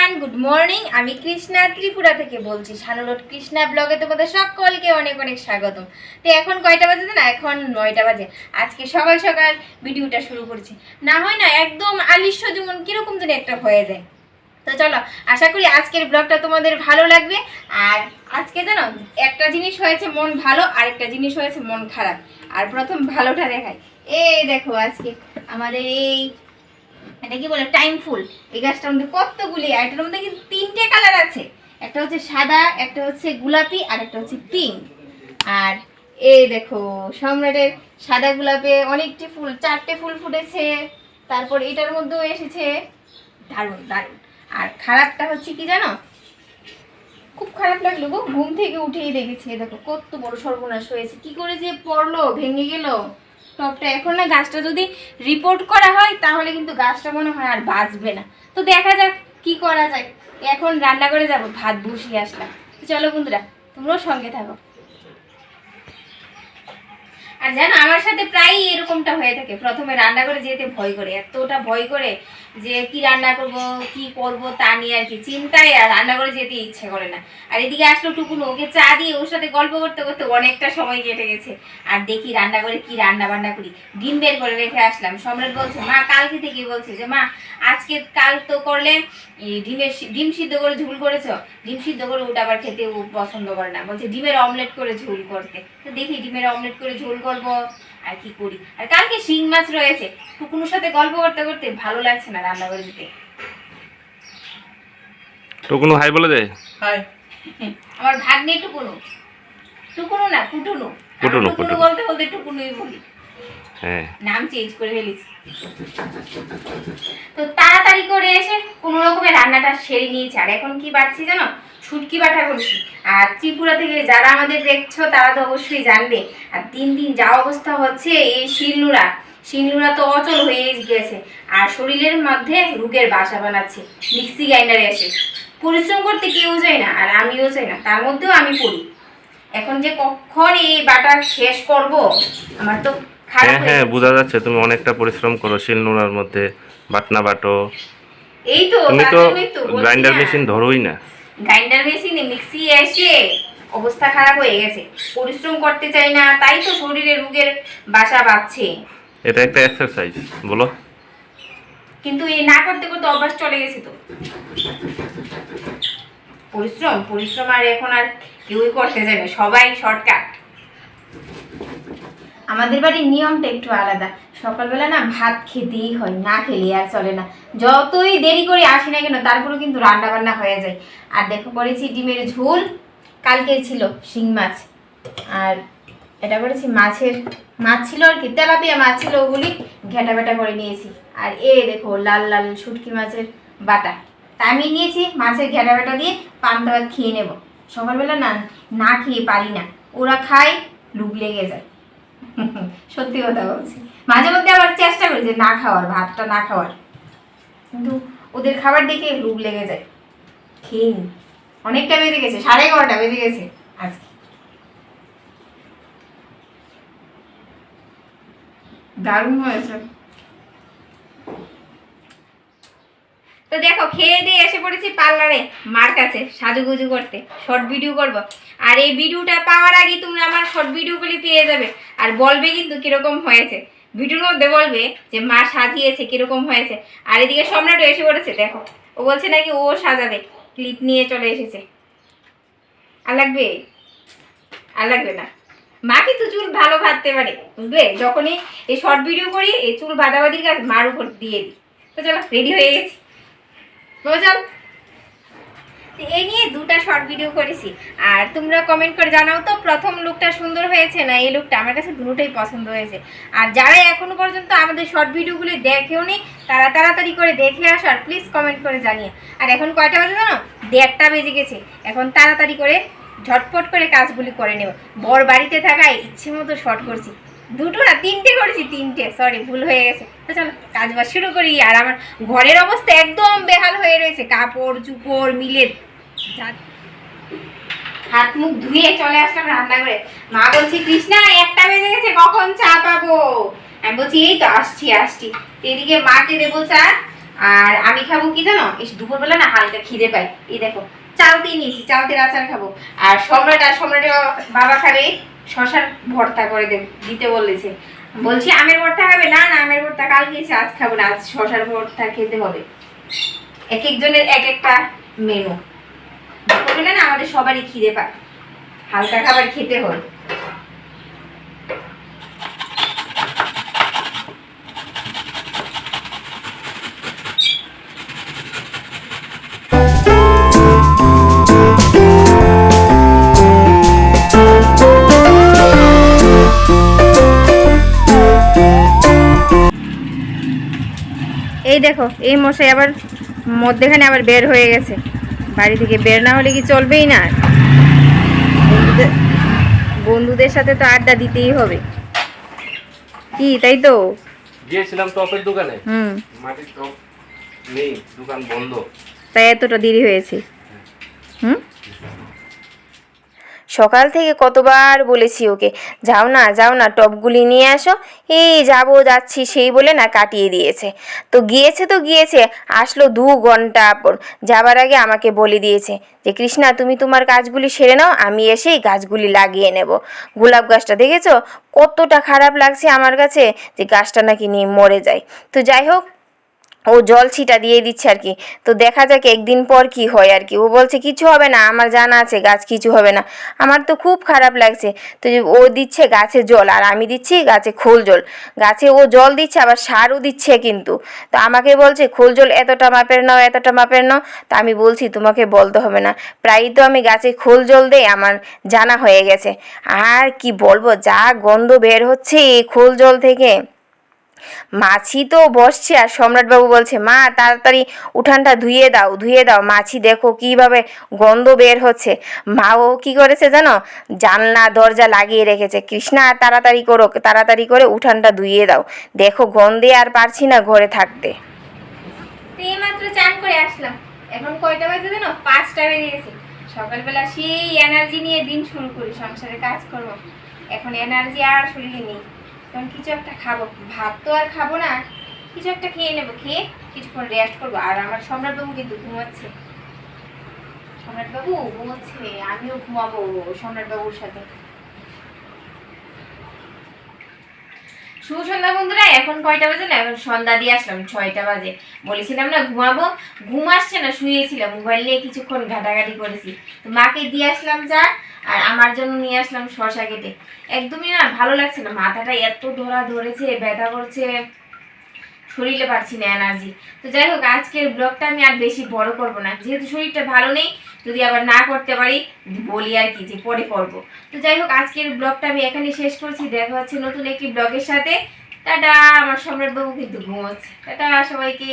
Everyone, good morning. আমি কৃষ্ণা ত্রিপুরা থেকে বলছি। শানুলোড কৃষ্ণা ব্লগে তোমাদের সকলকে অনেক অনেক স্বাগতম। তো এখন কয়টা বাজে না? এখন 9টা বাজে। আজকে সকাল সকাল ভিডিওটা শুরু করছি। না হয় না একদম আলিস্য যেমন কিরকম যেন একটা হয়ে যায়। তো চলো, আশা করি আজকের ব্লগটা তোমাদের ভালো লাগবে। আর আজকে জানো একটা জিনিস হয়েছে মন ভালো, আরেকটা জিনিস হয়েছে মন খারাপ। আর প্রথম ভালোটা দেখাই। এই দেখো আজকে আমাদের এটা কি বলে টাইম ফুল, এই গাছটার মধ্যে কতগুলি, আর এটার মধ্যে কিন্তু 3টে কালার আছে। একটা হচ্ছে সাদা, একটা হচ্ছে গোলাপি, আর একটা হচ্ছে পিঙ্ক। আর এই দেখো সম্রাটের সাদা গোলাপে অনেকটি ফুল, 4টে ফুল ফুটেছে। তারপর এটার মধ্যেও এসেছে, দারুণ দারুণ। আর খারাপটা হচ্ছে কি জানো, খুব খারাপ লাগলো গো। ঘুম থেকে উঠেই দেখেছি দেখো কত বড় সর্বনাশ হয়েছে। কি করে যে পড়লো, ভেঙে গেল টপটা। এখন না গাছটা যদি রিপোর্ট করা হয় তাহলে কিন্তু গাছটা মনে হয় আর বাঁচবে না। তো দেখা যাক কি করা যায়। এখন রান্না করে যাব, ভাত বসিয়ে আসলাম। তো চলো বন্ধুরা, তোমরাও সঙ্গে থাকো। আর জানো আমার সাথে প্রায়ই এরকমটা হয়ে থাকে। প্রথমে রান্না করে যেতে ভয় করে, এতটা ভয় করে যে কি রান্না করব কি করব তা নিয়ে আর কি চিন্তায়, আর রান্না করে যেতে ইচ্ছে করে না। আর এদিকে আসলো টুকুন, ওকে চা দিয়ে ওর সাথে গল্প করতে করতে অনেকটা সময় কেটে গেছে। আর দেখি রান্না করে কি রান্না বান্না করি। ডিম বের করে রেখে আসলাম। সম্রাট বলছে মা কালকে থেকেই বলছে যে মা আজকে কাল তো করলে ডিম সিদ্ধ করে ঝুল করেছো, ডিম সিদ্ধ করে ওটা আবার খেতে ও পছন্দ করে না, বলছে ডিমের অমলেট করে ঝোল করতে। তো দেখি ডিমের অমলেট করে ঝোল করবো আর কি করি। আর কালকে শিং মাছ রয়েছে। টুকুনুর সাথে গল্প করতে করতে ভালো লাগছে না রান্না করে দিতে। টুকুনু হাই বলে দে। হাই। আমার ভাগ্নে টুকুনু, টুকুনু না কুটুনু। কুটুনু টুকুনু বলতে বলতে টুকুনুই বলি। হ্যাঁ, নাম চেঞ্জ করে ফেলেছি। তো তাড়াতাড়ি করে এসে কোনো রকমের রান্নাটা সেরে নিয়েছি। আর এখন কি বাড়ছি জানো, শুটকি বাটা করছি। আর ত্রিপুরা থেকে যারা আমাদের দেখছো তারা তো অবশ্যই জানবে। আর দিন দিন যা অবস্থা হচ্ছে, এই শিলনোড়া তো অচল হয়ে গেছে। আর শরীরের মধ্যে রোগের বাসা বানাচ্ছে। মিক্সি গ্রাইন্ডারে এসে পরিশ্রম করতে কেউ যায় না, আর আমিও চাই না, তার মধ্যেও আমি পড়ি। এখন যে কখন এই বাটা শেষ করব, আমার তো হ্যাঁ হ্যাঁ বোঝা যাচ্ছে তুমি অনেকটা পরিশ্রম করো শিলনোড়ার মধ্যে বাটনা বাটো। এই তো তুমি তার তো জন্যই তো বলছি গ্রাইন্ডার না। মেশিন ধরোই না। গ্রাইন্ডার মেশিনে মিক্সি এসে অবস্থা খারাপ হয়ে গেছে। পরিশ্রম করতে চাই না, তাই তো শরীরে রোগের বাসা বাঁধছে। এটা একটা এক্সারসাইজ বলো। কিন্তু এই না করতে করতে অভ্যাস চলে গেছে তো। পরিশ্রম আর এখন আর কেউই করতে চায় না, সবাই শর্টকাট। আমাদের বাড়ির নিয়মটা একটু আলাদা। সকালবেলা না ভাত খেতেই হয়, না খেলে আর চলে না। যতই দেরি করে আসি না কেন তারপরেও কিন্তু রান্না বান্না হয়ে যায়। আর দেখো করেছি ডিমের ঝোল, কালকের ছিল শিং মাছ। আর এটা করেছি মাছ ছিল আর কি, তেলাপিয়া মাছ ছিল, ওগুলি ঘেটা বেটা করে নিয়েছি। আর দেখো লাল লাল শুটকি মাছের বাটা। তা আমি নিয়েছি মাছের ঘেটা বেটা দিয়ে পান্তা ভাত খেয়ে নেব। সকালবেলা না না খেয়ে পারি না, ওরা খায় লুক লেগে যায়। সত্যি কথা বলছি। মাঝে মধ্যে আবার চেষ্টা করি যে না খাওয়ার, ভাতটা না খাওয়ার, কিন্তু ওদের খাবার দেখে লুক লেগে যায়। খেয়ে নি। অনেকটা বেজে গেছে, 11:30 বেজে গেছে আজকে। দারুণ হয়েছে। তো দেখো খেয়ে দিয়ে এসে পড়েছি পার্লারে মার কাছে সাজুগুজু করতে, শর্ট ভিডিও করব। আর এই ভিডিওটা পাওয়ার আগে তোমরা আমার শর্ট ভিডিওগুলি পেয়ে যাবে। আর বলবে কিন্তু কিরকম হয়েছে, ভিডিওর মধ্যে বলবে যে মা সাজিয়েছে কিরকম হয়েছে। আর এদিকে সম্রাটও এসে পড়েছে, দেখো ও বলছে নাকি ও সাজাবে, ক্লিপ নিয়ে চলে এসেছে। আর লাগবে না। মা কিন্তু চুল ভালো বাঁধতে পারে বুঝলে। যখনই এই শর্ট ভিডিও করি এই চুল বাঁধাবাঁধির কাজ মার উপর দিয়ে দিই। তো চলো রেডি হয়ে গেছি, চল। এই নিয়ে 2টা শর্ট ভিডিও করেছি। আর তোমরা কমেন্ট করে জানাও তো প্রথম লুকটা সুন্দর হয়েছে না এই লুকটা। আমার কাছে দুটোই পছন্দ হয়েছে। আর যারা এখনো পর্যন্ত আমাদের শর্ট ভিডিওগুলি দেখেওনি তারা তাড়াতাড়ি করে দেখে আসো, আর প্লিজ কমেন্ট করে জানিয়ে। আর এখন কয়টা বাজে জানো, 1:30 বেজে গেছে। এখন তাড়াতাড়ি করে ঝটপট করে কাজগুলি করে নেব। বর বাড়িতে থাকায় ইচ্ছে মতো শর্ট করছি। 2টো না 3টে করেছি, 3টে, সরি ভুল হয়ে গেছে। তো চলো কাজ বাজ শুরু করি। আর আমার ঘরের অবস্থা একদম বেহাল হয়ে রয়েছে, কাপড় চুপড় মিলে। হাত মুখ ধুয়ে চলে আসলাম রান্নাঘরে। মা বলছি কৃষ্ণা 1টা বেজে গেছে, কখন চা পাবো? আমি বলছি এই তো আসছি। এদিকে মাকে দেবো চা, আর আমি খাবো কি জানো, এই দুপুরবেলা না হালকা খিদে পাই, এই দেখো চালতেই নিয়েছি, চালতের আচার খাবো। আর সম্রাটের বাবা খাবে শশার ভর্তা করে দিতে বলেছে। বলছি আমের ভর্তা খাবে, না না আমের ভর্তা কাল খেয়েছি, আজ খাবো না, আজ শশার ভর্তা খেতে হবে। এক একজনের এক একটা মেনু। দুপুরবেলা না আমাদের সবারই খিদে পায়, হালকা খাবার খেতে হয়। এই দেখো এই মশাই আবার মধ্যেখানে আবার বের হয়ে গেছে, বাড়ি থেকে বের না হলে কি চলবেই না। বন্ধুদের সাথে তো আড্ডা দিতেই হবে, কি তাই তো? গিয়েছিলাম টপের দোকানে, হুম, মাটির টপ নেই, দোকান বন্ধ। তাই এতটা দেরি হয়েছে। হুম, সকাল থেকে কতবার বলেছি ওকে, যাও না টবগুলি নিয়ে আসো, এই যাচ্ছি সেই বলে না কাটিয়ে দিয়েছে। তো গিয়েছে আসলো 2 ঘন্টা পর। যাবার আগে আমাকে বলে দিয়েছে যে কৃষ্ণা তুমি তোমার কাজগুলি সেরে নাও, আমি এসেই গাছগুলি লাগিয়ে নেব। গোলাপ গাছটা দেখেছো কতটা খারাপ লাগছে আমার কাছে, যে গাছটা নাকি নিয়ে মরে যায়। তো যাই হোক, ও জল ছিটা দিয়ে দিচ্ছে আর কি। তো দেখা যাক একদিন পর কি হয় আর কি। ও বলছে কিছু হবে না, আমার জানা আছে গাছ কিছু হবে না। আমার তো খুব খারাপ লাগছে। তো ও দিচ্ছে গাছে জল আর আমি দিচ্ছি গাছে খোল জল। গাছে ও জল দিচ্ছে আবার সারও দিচ্ছে কিন্তু। তো আমাকে বলছে খোল জল এতটা মাপের নাও, এতটা মাপের নাও। তা আমি বলছি তোমাকে বলতে হবে না, প্রায়ই তো আমি গাছে খোল জল দেই, আমার জানা হয়ে গেছে। আর কি বলবো, যা গন্ধ বের হচ্ছে এই খোল জল থেকে। মাছি তো বসছে আর সম্রাটবাবু বলছে মা তাড়াতাড়ি উঠানটা ধুয়ে দাও, মাছি দেখো কীভাবে গন্ধ বের হচ্ছে। মাও কি করেছে জানো, জানলা দরজা লাগিয়ে রেখেছে, কৃষ্ণা তাড়াতাড়ি করে উঠানটা ধুয়ে দাও, দেখো গন্ধে আর পারছি না ঘরে থাকতে। এই মাত্র চান করে আসলাম, এখন কয়টা বাজে জানো, 5টা বেজে গেছে। সকালবেলা সেই এনার্জি নিয়ে দিন শুরু করি, সংসারে কাজ করবো, এখন এনার্জি আর শরীরে নেই। তখন কিছু একটা খাবো, ভাত তো আর খাবো না, কিছু একটা খেয়ে নেবো, খেয়ে কিছুক্ষণ রেস্ট করবো। আর আমার সম্রাটবাবু কিন্তু ঘুমাচ্ছে, সম্রাটবাবু ঘুমাচ্ছে, আমিও ঘুমাবো সম্রাটবাবুর সাথে। শুভ সন্ধ্যা বন্ধুরা, এখন কয়টা বাজে না, এখন সন্ধ্যা দিয়ে আসলাম, 6টা বাজে। বলেছিলাম না ঘুমাবো, ঘুম আসছে না, শুয়েছিলাম, মোবাইল নিয়ে কিছুক্ষণ ঘাটাঘাটি করেছি। তো মাকে দিয়ে আসলাম চা, আর আমার জন্য নিয়ে আসলাম শসা কেটে। একদমই না ভালো লাগছে না, মাথাটা এত ধরেছে, ব্যথা করছে, শরীরে পারছি না এনার্জি। তো যাই হোক, আজকের ব্লগটা আমি আর বেশি বড় করব না, যেহেতু শরীরটা ভালো নেই, যদি আবার না করতে পারি বলি আর কি যে পরে করব। তো যাই হোক, আজকের ব্লগটা আমি এখানে শেষ করছি, দেখা হচ্ছে নতুন একটি ব্লগের সাথে। টাটা। আমার সম্রাটবাবু কিন্তু ঘুমোচ্ছে, টাটা সবাইকে।